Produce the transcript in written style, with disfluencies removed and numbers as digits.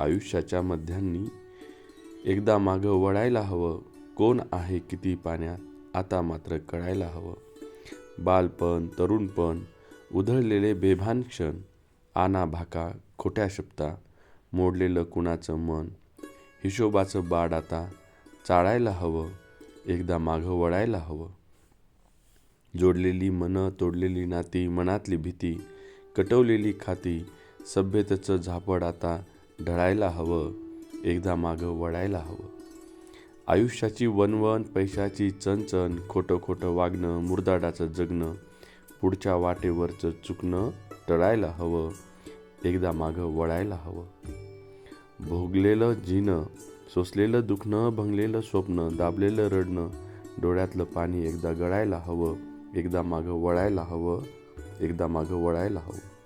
आयुष्याच्या मध्यांनी एकदा मागं वळायला हवं. कोण आहे किती पाण्यात आता मात्र कळायला हवं. बालपण, तरुणपण, उधळलेले बेभान क्षण, आना भाका, खोट्या शपथा, मोडलेलं कुणाचं मन, हिशोबाचं बाड आता चाळायला हवं. एकदा मागं वळायला हवं. जोडलेली मनं, तोडलेली नाती, मनातली भीती, कटवलेली खाती, सभ्यतेचं झापड आता ढळायला हवं. एकदा मागं वळायला हवं. आयुष्याची वणवण, पैशाची चणचण, खोटं खोटं वागणं, मुरदाडाचं जगणं, पुढच्या वाटेवरचं चुकणं टळायला हवं. एकदा मागं वळायला हवं. भोगलेलं जिणं, सोसलेलं दुखणं, भंगलेलं स्वप्न, दाबलेलं रडणं, डोळ्यातलं पाणी एकदा गळायला हवं. एकदा मागं वळायला हवं. एकदा मागं वळायला हवं.